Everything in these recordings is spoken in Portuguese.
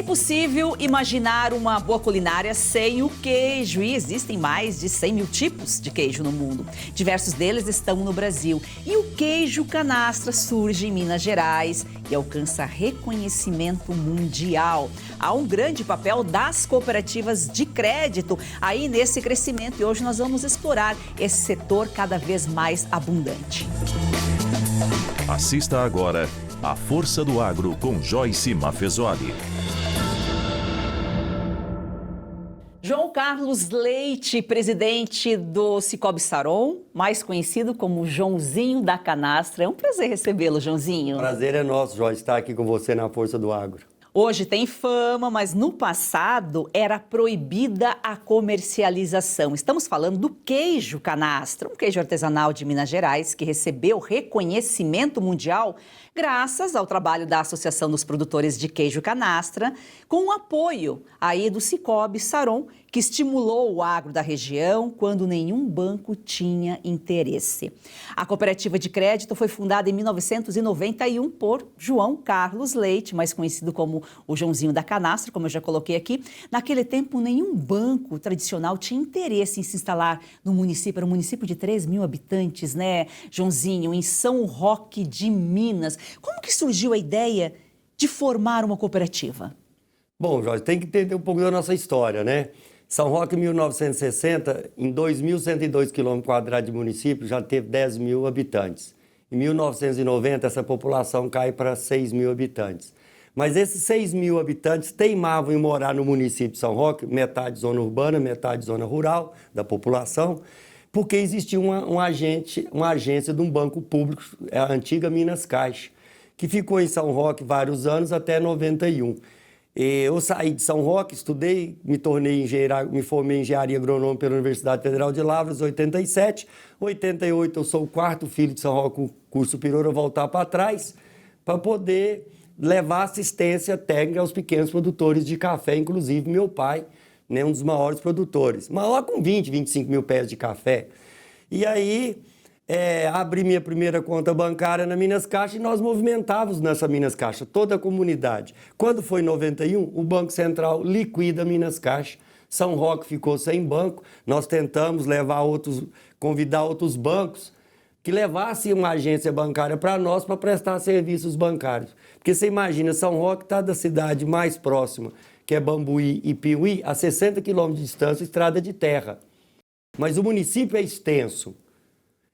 Impossível imaginar uma boa culinária sem o queijo. E existem mais de 100 mil tipos de queijo no mundo. Diversos deles estão no Brasil. E o queijo canastra surge em Minas Gerais e alcança reconhecimento mundial. Há um grande papel das cooperativas de crédito aí nesse crescimento. E hoje nós vamos explorar esse setor cada vez mais abundante. Assista agora A Força do Agro com Joyce Maffezoli. João Carlos Leite, presidente do Sicoob Saron, mais conhecido como Joãozinho da Canastra. É um prazer recebê-lo, Joãozinho. Prazer é nosso, Joyce, estar aqui com você na Força do Agro. Hoje tem fama, mas no passado era proibida a comercialização. Estamos falando do queijo canastra, um queijo artesanal de Minas Gerais que recebeu reconhecimento mundial graças ao trabalho da Associação dos Produtores de Queijo Canastra, com o apoio aí do Sicoob Saron, que estimulou o agro da região quando nenhum banco tinha interesse. A cooperativa de crédito foi fundada em 1991 por João Carlos Leite, mais conhecido como o Joãozinho da Canastra, como eu já coloquei aqui. Naquele tempo, nenhum banco tradicional tinha interesse em se instalar no município. Era um município de 3 mil habitantes, né, Joãozinho, em São Roque de Minas. Como que surgiu a ideia de formar uma cooperativa? Bom, Jorge, tem que entender um pouco da nossa história, né? São Roque, em 1960, em 2.102 km² de município, já teve 10 mil habitantes. Em 1990, essa população cai para 6 mil habitantes. Mas esses 6 mil habitantes teimavam em morar no município de São Roque, metade zona urbana, metade zona rural da população, porque existia uma agência de um banco público, a antiga Minas Caixa, que ficou em São Roque vários anos, até 91. Eu saí de São Roque, estudei, me formei em engenharia agronômica pela Universidade Federal de Lavras, em 87. Em 88, eu sou o quarto filho de São Roque com curso superior a voltar para trás, para poder levar assistência técnica aos pequenos produtores de café, inclusive meu pai, né, um dos maiores produtores. Maior com 20, 25 mil pés de café. E aí, abri minha primeira conta bancária na Minas Caixa e nós movimentávamos nessa Minas Caixa, toda a comunidade. Quando foi em 91, o Banco Central liquida a Minas Caixa. São Roque ficou sem banco. Nós tentamos convidar outros bancos que levassem uma agência bancária para nós para prestar serviços bancários. Porque você imagina, São Roque está da cidade mais próxima, que é Bambuí e Piuí, a 60 quilômetros de distância, estrada de terra. Mas o município é extenso.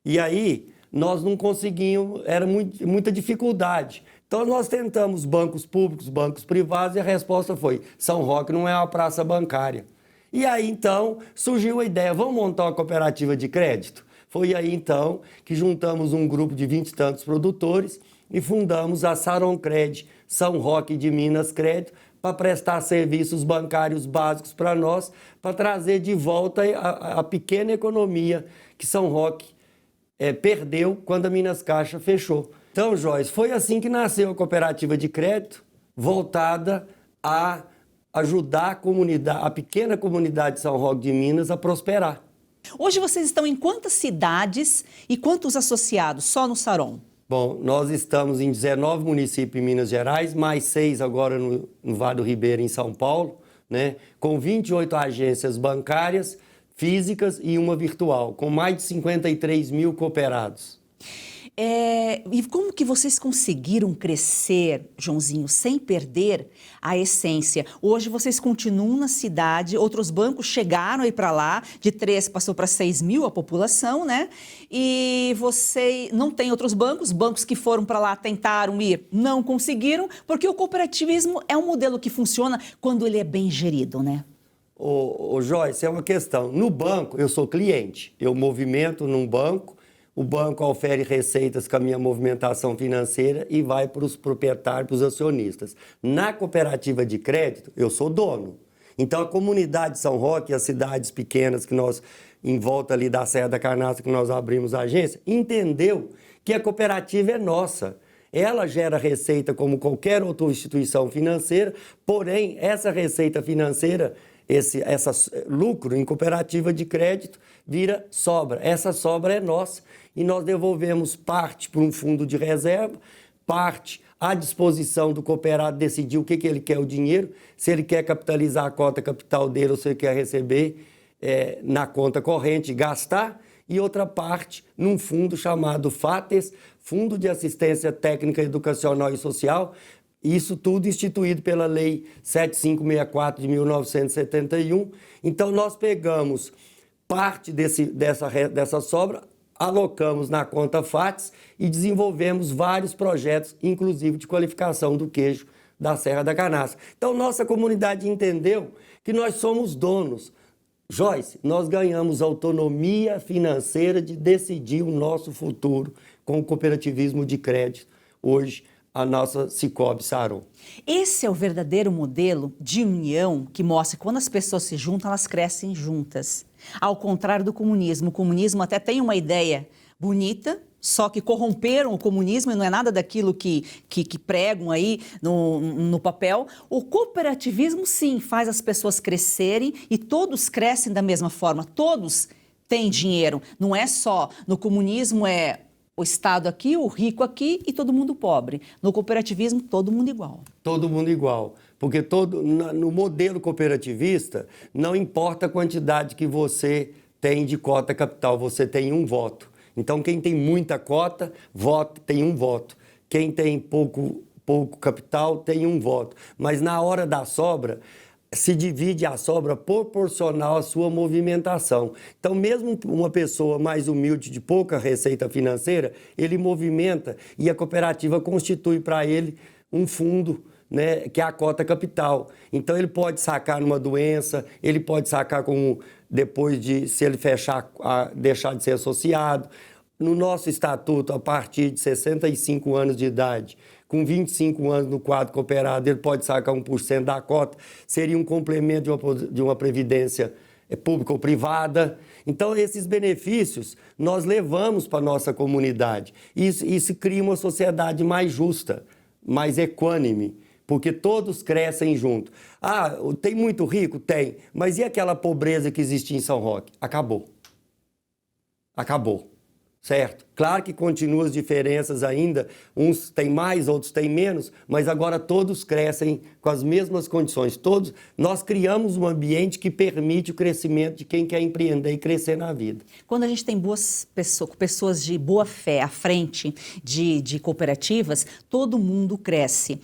E aí, nós não conseguimos, era muita dificuldade. Então, nós tentamos bancos públicos, bancos privados, e a resposta foi: São Roque não é uma praça bancária. E aí, então, surgiu a ideia: vamos montar uma cooperativa de crédito? Foi aí, então, que juntamos um grupo de 20 e tantos produtores e fundamos a Saroncred, São Roque de Minas Crédito, para prestar serviços bancários básicos para nós, para trazer de volta a pequena economia que São Roque perdeu quando a Minas Caixa fechou. Então, Joyce, foi assim que nasceu a cooperativa de crédito, voltada a ajudar a pequena comunidade de São Roque de Minas a prosperar. Hoje vocês estão em quantas cidades e quantos associados só no Saron? Bom, nós estamos em 19 municípios em Minas Gerais, mais 6 agora no Vale do Ribeira, em São Paulo, né? Com 28 agências bancárias, físicas e uma virtual, com mais de 53 mil cooperados. E como que vocês conseguiram crescer, Joãozinho, sem perder a essência? Hoje vocês continuam na cidade, outros bancos chegaram aí para lá, de 3 passou para 6 mil a população, né? E você não tem outros bancos que foram para lá, tentaram ir, não conseguiram, porque o cooperativismo é um modelo que funciona quando ele é bem gerido, né? Ô Joyce, é uma questão. No banco, eu sou cliente, eu movimento num banco, o banco ofere receitas com a minha movimentação financeira e vai para os proprietários, para os acionistas. Na cooperativa de crédito, eu sou dono. Então, a comunidade de São Roque, as cidades pequenas que nós, em volta ali da Serra da Canastra, que nós abrimos a agência, entendeu que a cooperativa é nossa. Ela gera receita como qualquer outra instituição financeira, porém, essa receita financeira, esse lucro em cooperativa de crédito vira sobra. Essa sobra é nossa e nós devolvemos parte para um fundo de reserva, parte à disposição do cooperado decidir o que ele quer o dinheiro, se ele quer capitalizar a cota capital dele ou se ele quer receber na conta corrente e gastar, e outra parte num fundo chamado FATES, Fundo de Assistência Técnica Educacional e Social, isso tudo instituído pela Lei 7564 de 1971. Então, nós pegamos parte dessa sobra, alocamos na conta FATES e desenvolvemos vários projetos, inclusive de qualificação do queijo da Serra da Canastra. Então, nossa comunidade entendeu que nós somos donos. Joyce, nós ganhamos autonomia financeira de decidir o nosso futuro com o cooperativismo de crédito, hoje a nossa Sicoob Saron. Esse é o verdadeiro modelo de união que mostra que quando as pessoas se juntam, elas crescem juntas. Ao contrário do comunismo, o comunismo até tem uma ideia bonita, só que corromperam o comunismo e não é nada daquilo que pregam aí no papel. O cooperativismo, sim, faz as pessoas crescerem e todos crescem da mesma forma, todos têm dinheiro. Não é só, no comunismo é o Estado aqui, o rico aqui e todo mundo pobre. No cooperativismo, todo mundo igual. Todo mundo igual, porque no modelo cooperativista, não importa a quantidade que você tem de cota capital, você tem um voto. Então, quem tem muita cota, tem um voto. Quem tem pouco capital, tem um voto. Mas na hora da sobra, se divide a sobra proporcional à sua movimentação. Então, mesmo uma pessoa mais humilde, de pouca receita financeira, ele movimenta e a cooperativa constitui para ele um fundo, né, que é a cota capital. Então, ele pode sacar numa doença, ele pode sacar se ele deixar de ser associado. No nosso estatuto, a partir de 65 anos de idade, com 25 anos no quadro cooperado, ele pode sacar 1% da cota, seria um complemento de uma previdência pública ou privada. Então, esses benefícios nós levamos para a nossa comunidade. Isso cria uma sociedade mais justa, mais equânime, porque todos crescem junto. Ah, tem muito rico? Tem. Mas e aquela pobreza que existia em São Roque? Acabou. Acabou. Certo? Claro que continuam as diferenças ainda, uns têm mais, outros têm menos, mas agora todos crescem com as mesmas condições. Nós criamos um ambiente que permite o crescimento de quem quer empreender e crescer na vida. Quando a gente tem boas pessoas de boa fé à frente de cooperativas, todo mundo cresce.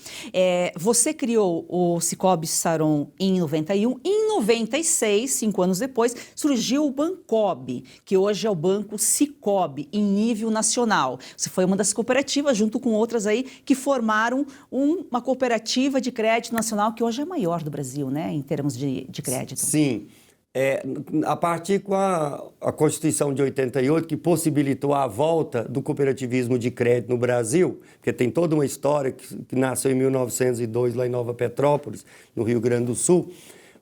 Você criou o Sicoob Saron em 91, em 96, 5 anos depois, surgiu o Bancob, que hoje é o Banco Sicoob, em nível nacional. Você foi uma das cooperativas, junto com outras aí, que formaram uma cooperativa de crédito nacional que hoje é a maior do Brasil, né, em termos de crédito. Sim. A partir com a Constituição de 88, que possibilitou a volta do cooperativismo de crédito no Brasil, porque tem toda uma história que nasceu em 1902 lá em Nova Petrópolis, no Rio Grande do Sul,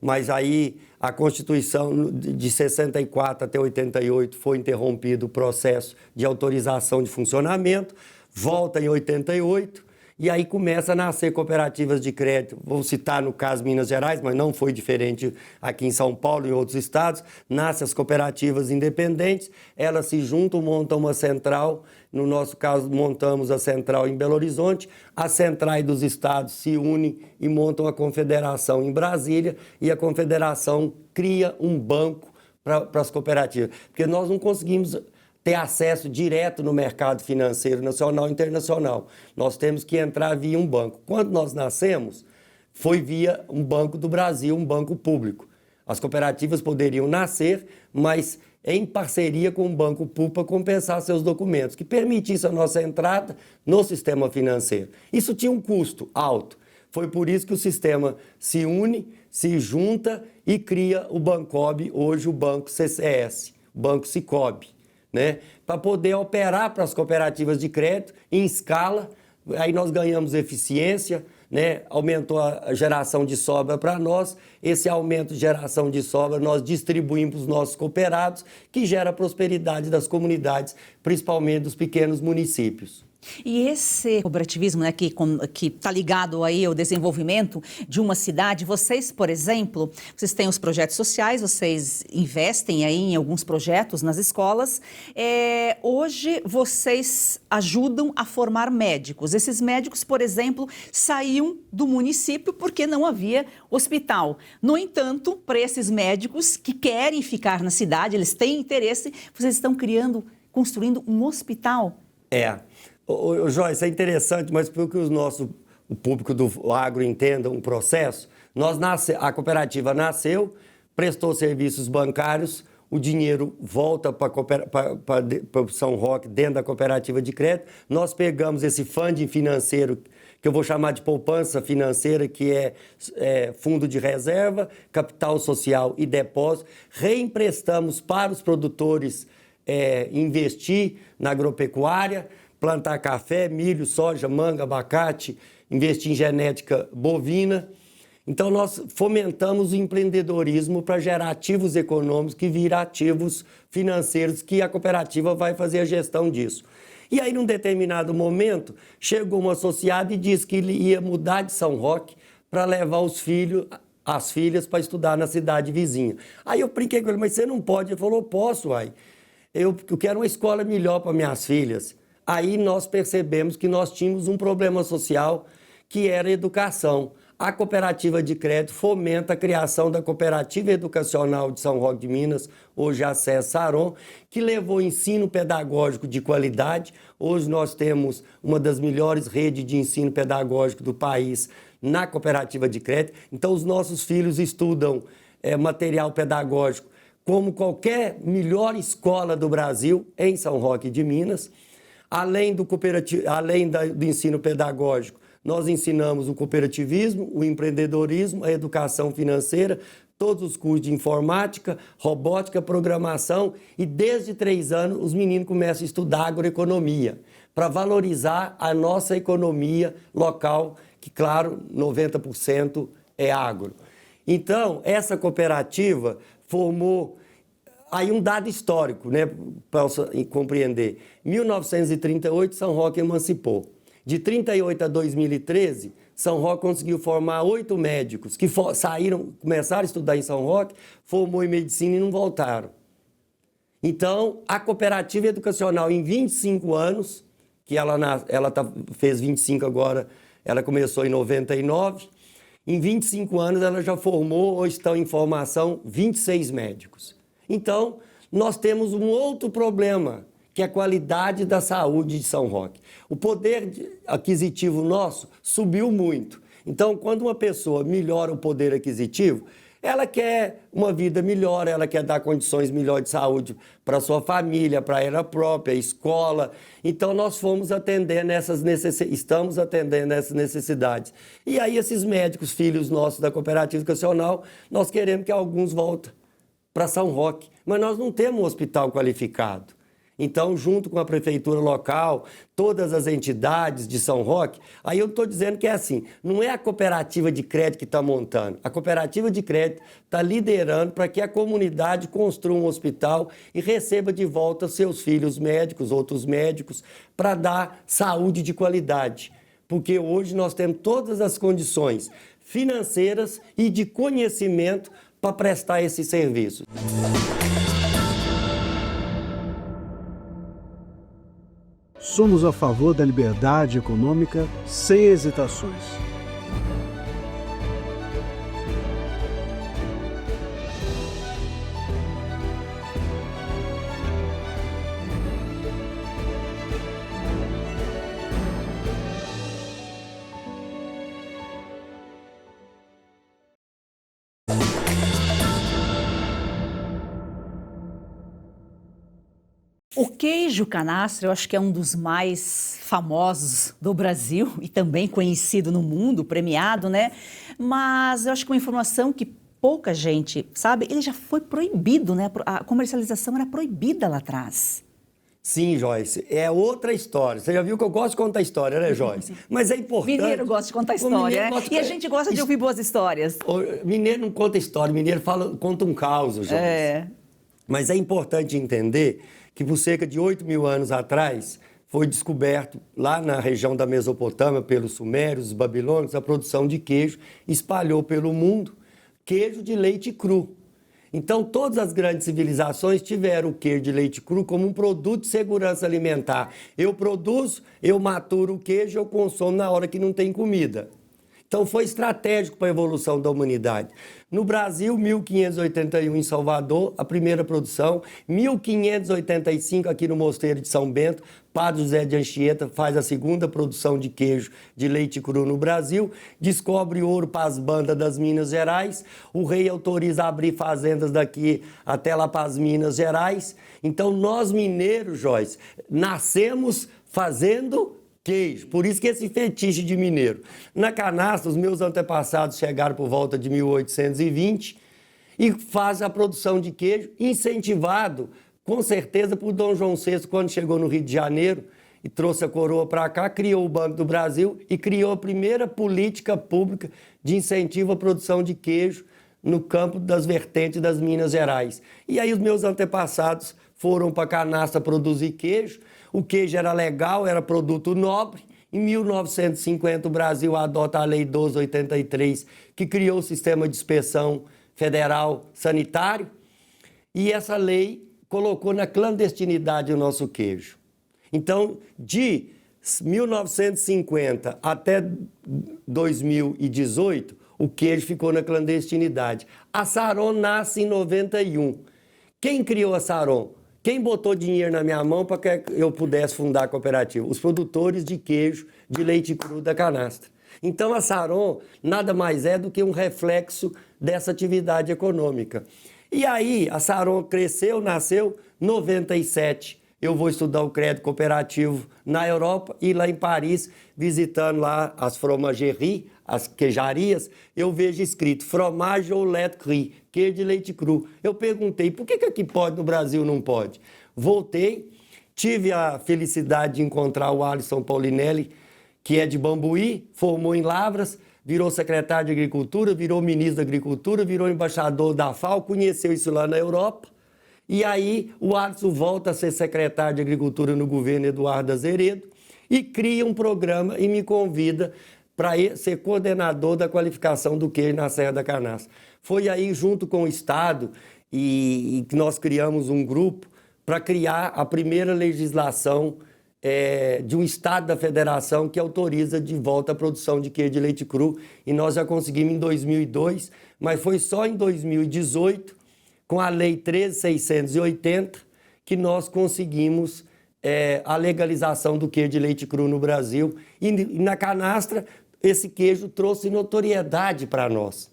mas aí a Constituição de 64 até 88 foi interrompido o processo de autorização de funcionamento, volta em 88 e aí começa a nascer cooperativas de crédito. Vou citar no caso Minas Gerais, mas não foi diferente aqui em São Paulo e em outros estados. Nascem as cooperativas independentes, elas se juntam, montam uma central. No nosso caso, montamos a central em Belo Horizonte. As centrais dos estados se unem e montam a confederação em Brasília e a confederação cria um banco para as cooperativas. Porque nós não conseguimos ter acesso direto no mercado financeiro nacional e internacional. Nós temos que entrar via um banco. Quando nós nascemos, foi via um Banco do Brasil, um banco público. As cooperativas poderiam nascer, mas em parceria com o banco público para compensar seus documentos, que permitisse a nossa entrada no sistema financeiro. Isso tinha um custo alto. Foi por isso que o sistema se une, se junta e cria o Bancob, hoje o Banco CCS, o Banco Sicoob, né? Para poder operar para as cooperativas de crédito em escala. Aí nós ganhamos eficiência, né? Aumentou a geração de sobra para nós. Esse aumento de geração de sobra nós distribuímos para os nossos cooperados, que gera a prosperidade das comunidades, principalmente dos pequenos municípios. E esse cooperativismo, né, que está ligado aí ao desenvolvimento de uma cidade, vocês, por exemplo, vocês têm os projetos sociais, vocês investem aí em alguns projetos nas escolas. Hoje vocês ajudam a formar médicos. Esses médicos, por exemplo, saíam do município porque não havia hospital. No entanto, para esses médicos que querem ficar na cidade, eles têm interesse, vocês estão construindo um hospital. Joyce, é interessante, mas para que o público do agro entenda um processo, a cooperativa nasceu, prestou serviços bancários, o dinheiro volta para São Roque dentro da cooperativa de crédito, nós pegamos esse funding financeiro, que eu vou chamar de poupança financeira, que é fundo de reserva, capital social e depósito, reemprestamos para os produtores investir na agropecuária, plantar café, milho, soja, manga, abacate, investir em genética bovina. Então, nós fomentamos o empreendedorismo para gerar ativos econômicos que viram ativos financeiros, que a cooperativa vai fazer a gestão disso. E aí, num determinado momento, chegou um associado e disse que ele ia mudar de São Roque para levar as filhas para estudar na cidade vizinha. Aí eu brinquei com ele, mas você não pode? Ele falou, posso, uai. Eu quero uma escola melhor para minhas filhas. Aí nós percebemos que nós tínhamos um problema social que era a educação. A cooperativa de crédito fomenta a criação da Cooperativa Educacional de São Roque de Minas, hoje a SES Saron, que levou ensino pedagógico de qualidade. Hoje nós temos uma das melhores redes de ensino pedagógico do país na cooperativa de crédito. Então os nossos filhos estudam material pedagógico como qualquer melhor escola do Brasil em São Roque de Minas. Além do ensino pedagógico, nós ensinamos o cooperativismo, o empreendedorismo, a educação financeira, todos os cursos de informática, robótica, programação, e desde 3 anos os meninos começam a estudar agroeconomia, para valorizar a nossa economia local, que, claro, 90% é agro. Então, essa cooperativa formou aí um dado histórico, né, para compreender. Em 1938, São Roque emancipou. De 1938 a 2013, São Roque conseguiu formar 8 médicos que começaram a estudar em São Roque, formou em medicina e não voltaram. Então, a cooperativa educacional, em 25 anos, que fez 25 agora, ela começou em 99, em 25 anos ela já formou ou estão em formação 26 médicos. Então, nós temos um outro problema, que é a qualidade da saúde de São Roque. O poder aquisitivo nosso subiu muito. Então, quando uma pessoa melhora o poder aquisitivo, ela quer uma vida melhor, ela quer dar condições melhores de saúde para a sua família, para ela própria, escola. Então, nós estamos atendendo essas necessidades. E aí, esses médicos, filhos nossos da cooperativa educacional, nós queremos que alguns voltem para São Roque, mas nós não temos um hospital qualificado. Então, junto com a prefeitura local, todas as entidades de São Roque, aí eu estou dizendo que é assim, não é a cooperativa de crédito que está montando, a cooperativa de crédito está liderando para que a comunidade construa um hospital e receba de volta seus filhos médicos, outros médicos, para dar saúde de qualidade. Porque hoje nós temos todas as condições financeiras e de conhecimento para prestar esse serviço. Somos a favor da liberdade econômica sem hesitações. O queijo canastra, eu acho que é um dos mais famosos do Brasil e também conhecido no mundo, premiado, né? Mas eu acho que uma informação que pouca gente sabe, ele já foi proibido, né? A comercialização era proibida lá atrás. Sim, Joyce, é outra história. Você já viu que eu gosto de contar história, né, Joyce? Mas é importante... Mineiro gosta de contar história, né? E a gente gosta de ouvir boas histórias. Mineiro não conta história, mineiro conta um caos, Joyce. Mas é importante entender que por cerca de 8 mil anos atrás, foi descoberto lá na região da Mesopotâmia pelos sumérios, os babilônicos, a produção de queijo, espalhou pelo mundo queijo de leite cru. Então, todas as grandes civilizações tiveram o queijo de leite cru como um produto de segurança alimentar. Eu produzo, eu maturo o queijo, eu consumo na hora que não tem comida. Então, foi estratégico para a evolução da humanidade. No Brasil, 1581 em Salvador, a primeira produção. 1585 aqui no Mosteiro de São Bento, Padre José de Anchieta faz a segunda produção de queijo de leite cru no Brasil. Descobre ouro para as bandas das Minas Gerais. O rei autoriza a abrir fazendas daqui até lá para as Minas Gerais. Então, nós mineiros, Joyce, nascemos fazendo queijo, por isso que esse fetiche de mineiro. Na canastra, os meus antepassados chegaram por volta de 1820 e faz a produção de queijo, incentivado, com certeza, por Dom João VI, quando chegou no Rio de Janeiro e trouxe a coroa para cá, criou o Banco do Brasil e criou a primeira política pública de incentivo à produção de queijo no campo das vertentes das Minas Gerais. E aí os meus antepassados foram para a canastra produzir queijo. O queijo era legal, era produto nobre. Em 1950, o Brasil adota a Lei 1283, que criou o sistema de inspeção federal sanitário. E essa lei colocou na clandestinidade o nosso queijo. Então, de 1950 até 2018, o queijo ficou na clandestinidade. A Saron nasce em 91. Quem criou a Saron? Quem botou dinheiro na minha mão para que eu pudesse fundar a cooperativa? Os produtores de queijo de leite cru da canastra. Então, a Saron nada mais é do que um reflexo dessa atividade econômica. E aí, a Saron cresceu, nasceu, 97. Eu vou estudar o crédito cooperativo na Europa e lá em Paris, visitando lá as fromageries, as queijarias, eu vejo escrito fromage au lait cru, queijo de leite cru. Eu perguntei, por que aqui pode, no Brasil não pode? Voltei, tive a felicidade de encontrar o Alisson Paulinelli, que é de Bambuí, formou em Lavras, virou secretário de Agricultura, virou ministro da Agricultura, virou embaixador da FAO, conheceu isso lá na Europa. E aí o Alisson volta a ser secretário de Agricultura no governo Eduardo Azeredo e cria um programa e me convida para ser coordenador da qualificação do queijo na Serra da Canastra. Foi aí, junto com o Estado, que nós criamos um grupo para criar a primeira legislação de um Estado da Federação que autoriza de volta a produção de queijo de leite cru. E nós já conseguimos em 2002, mas foi só em 2018, com a Lei 13.680, que nós conseguimos a legalização do queijo de leite cru no Brasil. E na canastra, esse queijo trouxe notoriedade para nós.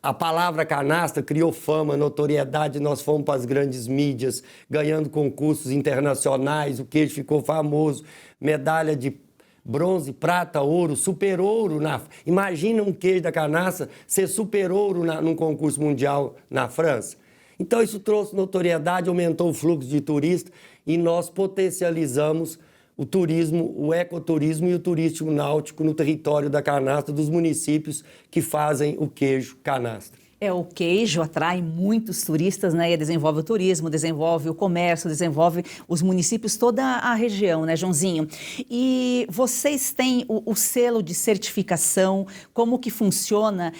A palavra canastra criou fama, notoriedade, nós fomos para as grandes mídias, ganhando concursos internacionais, o queijo ficou famoso, medalha de bronze, prata, ouro, super ouro. Imagina um queijo da canastra ser super ouro num concurso mundial na França. Então isso trouxe notoriedade, aumentou o fluxo de turistas e nós potencializamos o turismo, o ecoturismo e o turismo náutico no território da canastra, dos municípios que fazem o queijo canastra. O queijo atrai muitos turistas, né? E desenvolve o turismo, desenvolve o comércio, desenvolve os municípios, toda a região, né, Joãozinho? E vocês têm o selo de certificação, como que funciona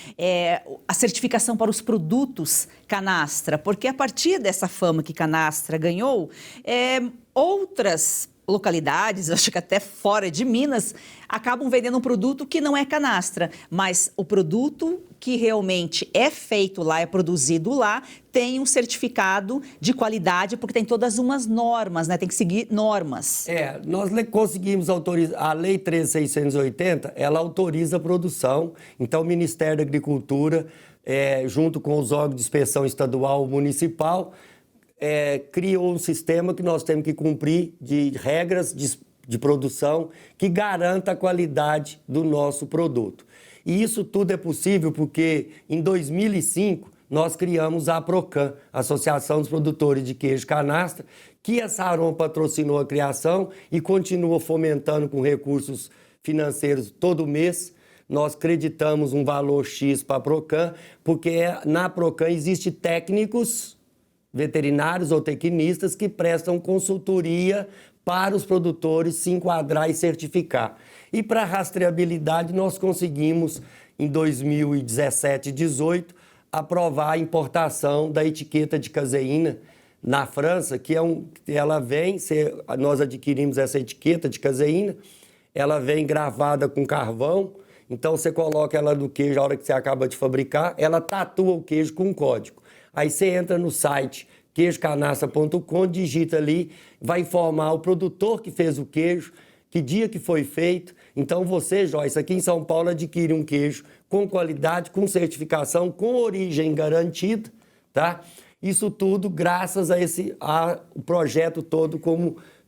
a certificação para os produtos canastra? Porque a partir dessa fama que canastra ganhou, outras localidades, acho que até fora de Minas, acabam vendendo um produto que não é canastra, mas o produto que realmente é feito lá, é produzido lá, tem um certificado de qualidade, porque tem todas umas normas, né? Tem que seguir normas. Nós conseguimos autorizar, a Lei 13.680, ela autoriza a produção, então o Ministério da Agricultura, junto com os órgãos de inspeção estadual e municipal, criou um sistema que nós temos que cumprir de regras de produção que garanta a qualidade do nosso produto. E isso tudo é possível porque em 2005 nós criamos a APROCAN, Associação dos Produtores de Queijo Canastra, que a Saron patrocinou a criação e continua fomentando com recursos financeiros todo mês. Nós acreditamos um valor X para a APROCAN, porque na APROCAN existem técnicos veterinários ou tecnistas que prestam consultoria para os produtores se enquadrar e certificar. E para rastreabilidade, nós conseguimos, em 2017 e 2018, aprovar a importação da etiqueta de caseína na França, que nós adquirimos essa etiqueta de caseína, ela vem gravada com carvão, então você coloca ela no queijo a hora que você acaba de fabricar, ela tatua o queijo com um código. Aí você entra no site queijocanastra.com, digita ali, vai informar o produtor que fez o queijo, que dia que foi feito. Então você, Joyce, aqui em São Paulo adquire um queijo com qualidade, com certificação, com origem garantida, tá? Isso tudo graças a o projeto todo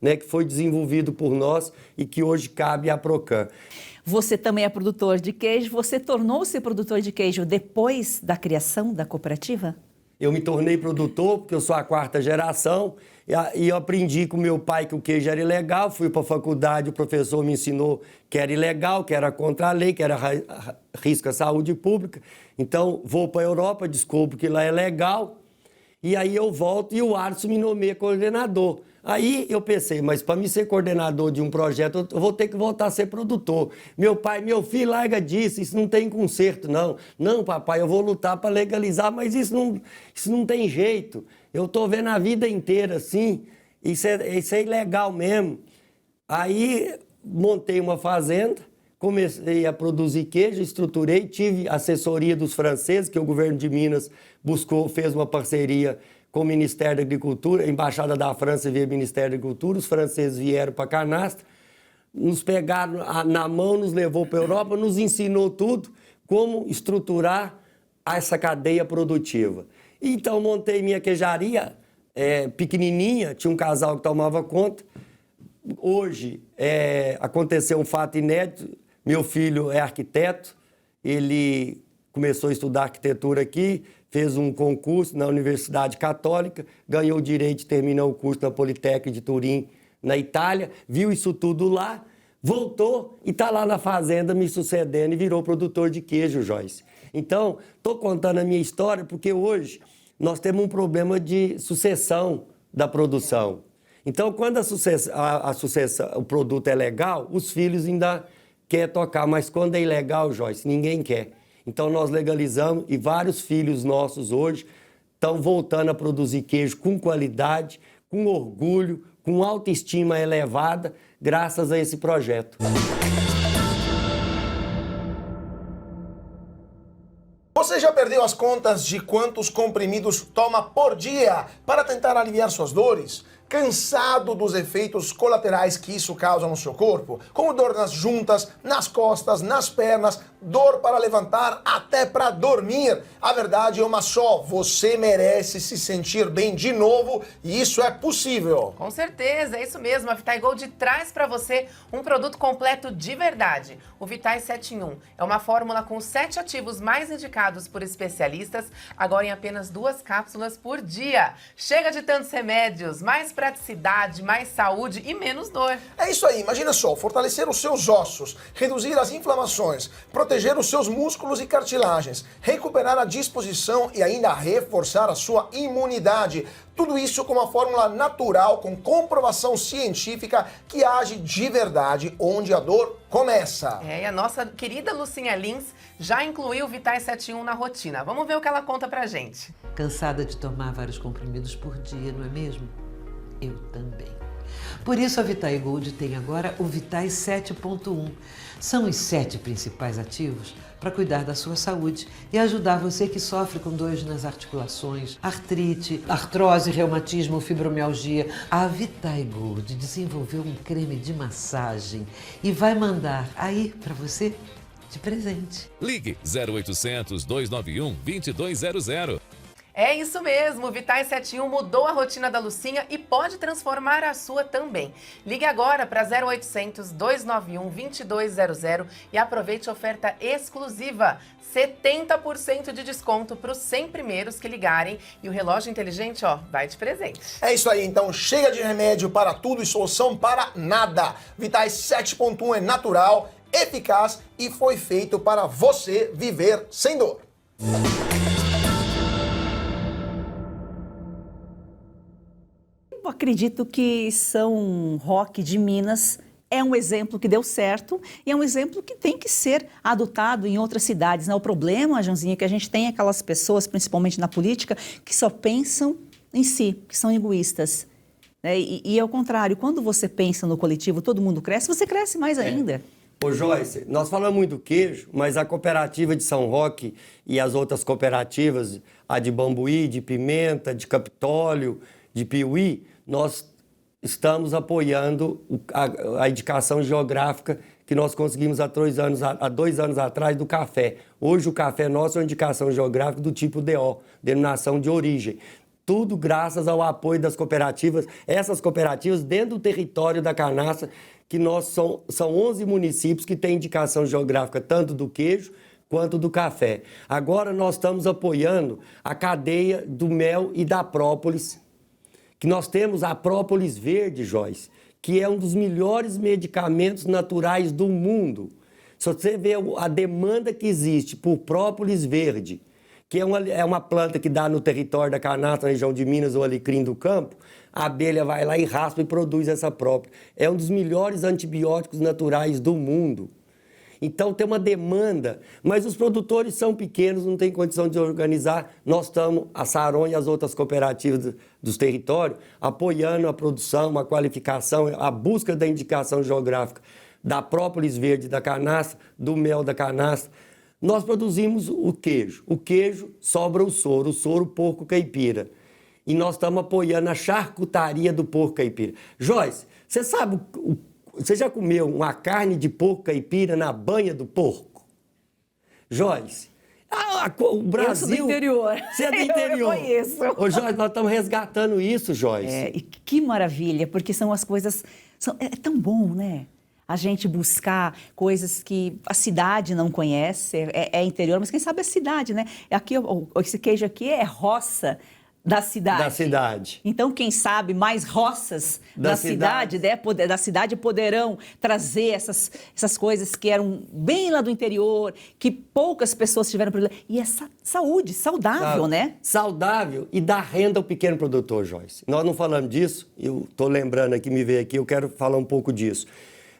que foi desenvolvido por nós e que hoje cabe à Procan. Você também é produtor de queijo. Você tornou-se produtor de queijo depois da criação da cooperativa? Eu me tornei produtor porque eu sou a 4ª geração e eu aprendi com meu pai que o queijo era ilegal. Fui para a faculdade, o professor me ensinou que era ilegal, que era contra a lei, que era risco à saúde pública. Então, vou para a Europa, descubro que lá é legal. E aí eu volto e o Arço me nomeia coordenador. Aí eu pensei, mas para me ser coordenador de um projeto, eu vou ter que voltar a ser produtor. Meu pai, meu filho, larga disso, isso não tem conserto, não. Não, papai, eu vou lutar para legalizar, mas isso não tem jeito. Eu estou vendo a vida inteira assim, isso é ilegal mesmo. Aí montei uma fazenda, comecei a produzir queijo, estruturei, tive assessoria dos franceses, que o governo de Minas fez uma parceria com o Ministério da Agricultura, a Embaixada da França via Ministério da Agricultura, os franceses vieram para Canastra, nos pegaram na mão, nos levou para a Europa, nos ensinou tudo, como estruturar essa cadeia produtiva. Então montei minha queijaria pequenininha, tinha um casal que tomava conta. Hoje aconteceu um fato inédito, meu filho é arquiteto, ele começou a estudar arquitetura aqui, fez um concurso na Universidade Católica, ganhou o direito de terminar o curso na Politécnica de Turim, na Itália, viu isso tudo lá, voltou e está lá na fazenda me sucedendo e virou produtor de queijo, Joyce. Então, estou contando a minha história porque hoje nós temos um problema de sucessão da produção. Então, quando o produto é legal, os filhos ainda querem tocar, mas quando é ilegal, Joyce, ninguém quer. Então, nós legalizamos e vários filhos nossos hoje estão voltando a produzir queijo com qualidade, com orgulho, com autoestima elevada, graças a esse projeto. Você já perdeu as contas de quantos comprimidos toma por dia para tentar aliviar suas dores? Cansado dos efeitos colaterais que isso causa no seu corpo? Como dor nas juntas, nas costas, nas pernas, dor para levantar, até para dormir. A verdade é uma só, você merece se sentir bem de novo e isso é possível. Com certeza, é isso mesmo. A Vitai Gold traz para você um produto completo de verdade. O Vitai 7 em 1 é uma fórmula com 7 ativos mais indicados por especialistas, agora em apenas 2 cápsulas por dia. Chega de tantos remédios, mais praticidade, mais saúde e menos dor. É isso aí, imagina só, fortalecer os seus ossos, reduzir as inflamações, proteger os seus músculos e cartilagens, recuperar a disposição e ainda reforçar a sua imunidade. Tudo isso com uma fórmula natural, com comprovação científica que age de verdade onde a dor começa. E a nossa querida Lucinha Lins já incluiu o Vitai 7 em 1 na rotina. Vamos ver o que ela conta pra gente. Cansada de tomar vários comprimidos por dia, não é mesmo? Eu também. Por isso a Vitai Gold tem agora o Vitai 7.1. São os 7 principais ativos para cuidar da sua saúde e ajudar você que sofre com dores nas articulações, artrite, artrose, reumatismo, fibromialgia. A Vitai Gold desenvolveu um creme de massagem e vai mandar aí para você de presente. Ligue 0800 291 2200. É isso mesmo, o Vitai 7 em 1 mudou a rotina da Lucinha e pode transformar a sua também. Ligue agora para 0800 291 2200 e aproveite a oferta exclusiva. 70% de desconto para os 100 primeiros que ligarem e o relógio inteligente, vai de presente. É isso aí, então chega de remédio para tudo e solução para nada. Vitai 7.1 é natural, eficaz e foi feito para você viver sem dor. acredito que São Roque de Minas é um exemplo que deu certo e é um exemplo que tem que ser adotado em outras cidades, né? O problema, Joãozinho, é que a gente tem aquelas pessoas, principalmente na política, que só pensam em si, que são egoístas. Né? E ao contrário, quando você pensa no coletivo, todo mundo cresce, você cresce mais ainda. Ô Joyce, nós falamos muito do queijo, mas a cooperativa de São Roque e as outras cooperativas, a de Bambuí, de Pimenta, de Capitólio, de Piuí, nós estamos apoiando a indicação geográfica que nós conseguimos há 2 anos atrás do café. Hoje o café nosso é uma indicação geográfica do tipo DO, denominação de origem. Tudo graças ao apoio das cooperativas, essas cooperativas dentro do território da Canastra, que são 11 municípios que têm indicação geográfica tanto do queijo quanto do café. Agora nós estamos apoiando a cadeia do mel e da própolis, que nós temos a própolis verde, Joyce, que é um dos melhores medicamentos naturais do mundo. Se você vê a demanda que existe por própolis verde, que é uma planta que dá no território da Canastra, na região de Minas, ou Alecrim do Campo, a abelha vai lá e raspa e produz essa própolis. É um dos melhores antibióticos naturais do mundo. Então tem uma demanda, mas os produtores são pequenos, não têm condição de organizar. Nós estamos, a Saron e as outras cooperativas dos territórios, apoiando a produção, a qualificação, a busca da indicação geográfica da própolis verde da canastra, do mel da canastra. Nós produzimos o queijo sobra o soro porco caipira. E nós estamos apoiando a charcutaria do porco caipira. Joyce, você sabe você já comeu uma carne de porco caipira na banha do porco? Joyce, o Brasil... Eu sou do interior. Você é do interior. Eu conheço. Ô, Joyce, nós estamos resgatando isso, Joyce. E que maravilha, porque são as coisas... É tão bom, né? A gente buscar coisas que a cidade não conhece, é interior, mas quem sabe a cidade, né? Aqui, esse queijo aqui é roça da cidade. Da cidade. Então, quem sabe mais roças da cidade poderão trazer essas coisas que eram bem lá do interior, que poucas pessoas tiveram problema. E essa saúde, saudável, né? Saudável e dá renda ao pequeno produtor, Joyce. Nós não falamos disso, eu estou lembrando aqui, me veio aqui, eu quero falar um pouco disso.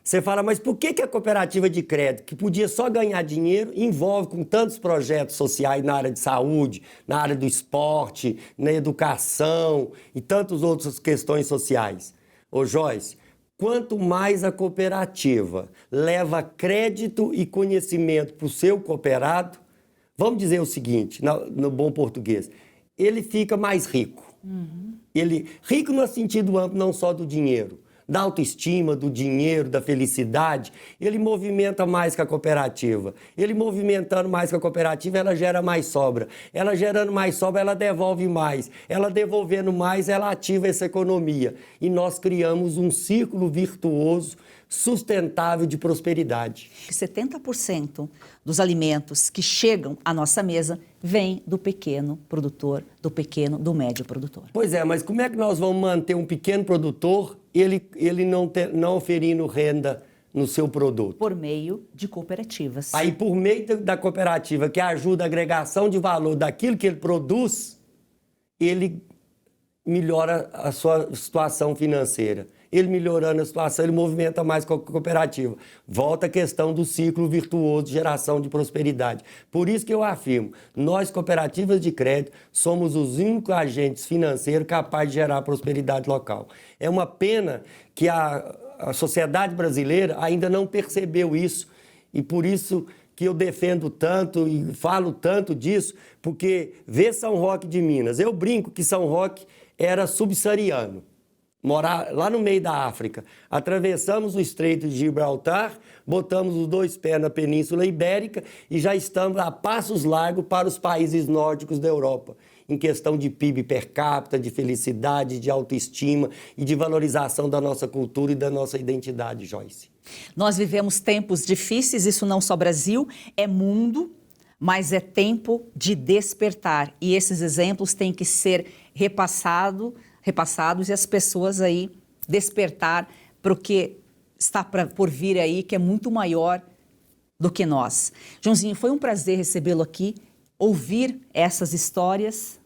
Você fala, mas por que a cooperativa de crédito, que podia só ganhar dinheiro, envolve com tantos projetos sociais na área de saúde, na área do esporte, na educação e tantas outras questões sociais? Ô Joyce, quanto mais a cooperativa leva crédito e conhecimento para o seu cooperado, vamos dizer o seguinte, no bom português, ele fica mais rico. Rico no sentido amplo, não só do dinheiro, da autoestima, do dinheiro, da felicidade, ele movimenta mais que a cooperativa. Ele movimentando mais que a cooperativa, ela gera mais sobra. Ela gerando mais sobra, ela devolve mais. Ela devolvendo mais, ela ativa essa economia. E nós criamos um círculo virtuoso, sustentável de prosperidade. 70% dos alimentos que chegam à nossa mesa vêm do pequeno produtor, do médio produtor. Pois é, mas como é que nós vamos manter um pequeno produtor, ele não oferindo renda no seu produto? Por meio de cooperativas. Aí, por meio da cooperativa, que ajuda a agregação de valor daquilo que ele produz, ele melhora a sua situação financeira. Ele melhorando a situação, ele movimenta mais com a cooperativa. Volta a questão do ciclo virtuoso de geração de prosperidade. Por isso que eu afirmo, nós, cooperativas de crédito, somos os únicos agentes financeiros capazes de gerar prosperidade local. É uma pena que a sociedade brasileira ainda não percebeu isso, e por isso que eu defendo tanto e falo tanto disso, porque vê São Roque de Minas. Eu brinco que São Roque era subsaariano. Morar lá no meio da África. Atravessamos o Estreito de Gibraltar, botamos os 2 pés na Península Ibérica e já estamos a passos largos para os países nórdicos da Europa, em questão de PIB per capita, de felicidade, de autoestima e de valorização da nossa cultura e da nossa identidade, Joyce. Nós vivemos tempos difíceis, isso não só Brasil, é mundo, mas é tempo de despertar. E esses exemplos têm que ser repassados e as pessoas aí despertar para o que está por vir aí, que é muito maior do que nós. Joãozinho, foi um prazer recebê-lo aqui, ouvir essas histórias.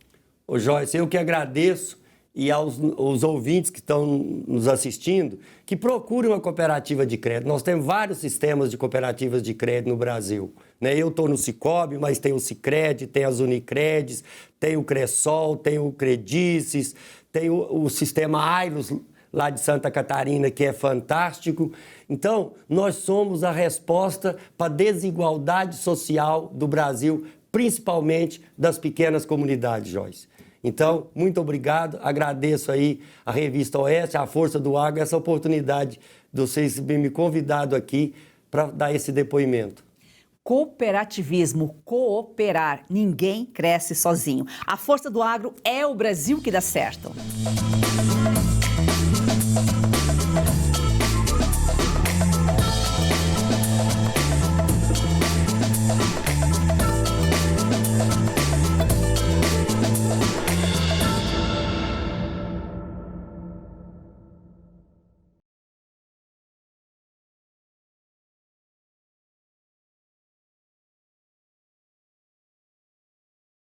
Ô Joyce, eu que agradeço e aos ouvintes que estão nos assistindo, que procurem uma cooperativa de crédito. Nós temos vários sistemas de cooperativas de crédito no Brasil, né? Eu estou no Sicob, mas tem o Sicredi, tem as Unicredes, tem o Cressol, tem o Credices, tem o sistema Ailos lá de Santa Catarina, que é fantástico. Então, nós somos a resposta para a desigualdade social do Brasil, principalmente das pequenas comunidades, Joyce. Então, muito obrigado, agradeço aí a Revista Oeste, a Força do Agro, essa oportunidade de vocês me convidado aqui para dar esse depoimento. Cooperativismo, cooperar, ninguém cresce sozinho. A Força do Agro é o Brasil que dá certo.